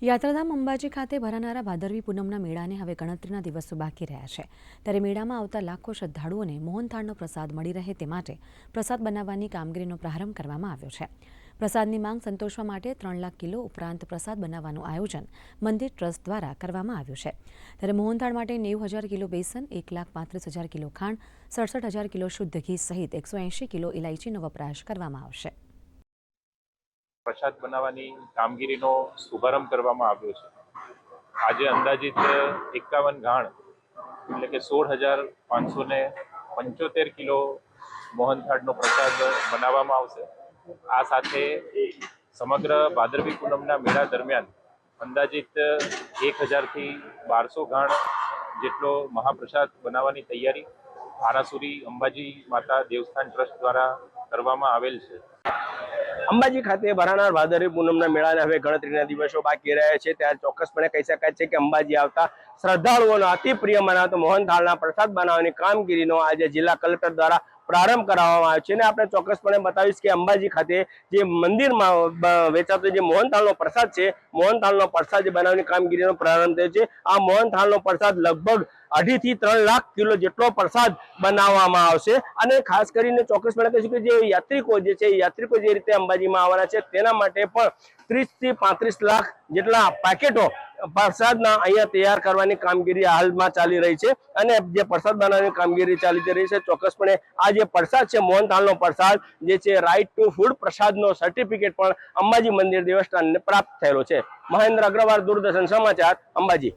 યાત્રાધામ અંબાજી ખાતે ભરાનારા ભાદરવી પૂનમના મેળાને હવે ગણતરીના દિવસો બાકી રહ્યા છે ત્યારે મેળામાં આવતા લાખો શ્રદ્ધાળુઓને મોહનથાળનો પ્રસાદ મળી રહે તે માટે પ્રસાદ બનાવવાની કામગીરીનો પ્રારંભ કરવામાં આવ્યો છે। પ્રસાદની માંગ સંતોષવા માટે 3 લાખ કિલો ઉપરાંત પ્રસાદ બનાવવાનું આયોજન મંદિર ટ્રસ્ટ દ્વારા કરવામાં આવ્યું છે। ત્યારે મોહનથાળ માટે 90,000 કિલો બેસન, 1,35,000 કિલો ખાંડ, 67,000 કિલો શુદ્ધ ઘી સહિત 180 કિલો ઇલાયચીનો વપરાશ કરવામાં આવશે। प्रसाद बनावानी कामगीरीनो शुभारंभ करवामां आव्यो छे। आज अंदाजित 51 घाण એટલે કે 16,575 કિલો મોહનથાળનો પ્રસાદ બનાવવામાં આવશે। આ સાથે સમગ્ર ભાદરવી પૂનમના મેળા દરમિયાન અંદાજિત 1,000 થી 1,200 ઘાણ જેટલો મહાપ્રસાદ બનાવવાની તૈયારી આરાસુરી અંબાજી માતા દેવસ્થાન ટ્રસ્ટ દ્વારા કરવામાં આવેલ છે। અંબાજી ખાતે ભરાનાર ભાદરવી પૂનમના મેળાને હવે ગણતરીના દિવસો બાકી રહ્યા છે ત્યારે ચોક્કસપણે કહી શકાય છે કે અંબાજી આવતા શ્રદ્ધાળુઓનો અતિ પ્રિય મનાતો મોહનથાળના પ્રસાદ બનાવવાની કામગીરીનો આજે જિલ્લા કલેક્ટર દ્વારા પ્રારંભ કરાવવામાં આવ્યો છે। અને આપણે ચોક્કસપણે બતાવીશ કે અંબાજી ખાતે જે મંદિરમાં વેચાતો જે મોહનથાળનો પ્રસાદ છે, મોહનથાળનો પ્રસાદ બનાવવાની કામગીરીનો પ્રારંભ થયો છે। આ મોહનથાળનો પ્રસાદ લગભગ 2.5 થી 3 લાખ કિલો જેટલો પ્રસાદ બનાવવામાં આવશે। અને ખાસ કરીને ચોક્કસપણે કહીશું કે જે યાત્રિકો જે રીતે અંબાજીમાં આવવાના છે તેના માટે પણ 30 થી 35 લાખ જેટલા પેકેટો પ્રસાદના અહીંયા તૈયાર કરવાની કામગીરી હાલમાં ચાલી રહી છે। અને જે પ્રસાદ બનાવવાની કામગીરી ચાલી રહી છે ચોક્કસપણે આ જે પ્રસાદ છે મોહનથાળનો પ્રસાદ જે છે રાઇટ ટુ ફૂડ પ્રસાદનો સર્ટિફિકેટ પણ અંબાજી મંદિર દેવસ્થાનને પ્રાપ્ત થયેલો છે। મહેન્દ્ર અગ્રવાલ, દૂરદર્શન સમાચાર, અંબાજી।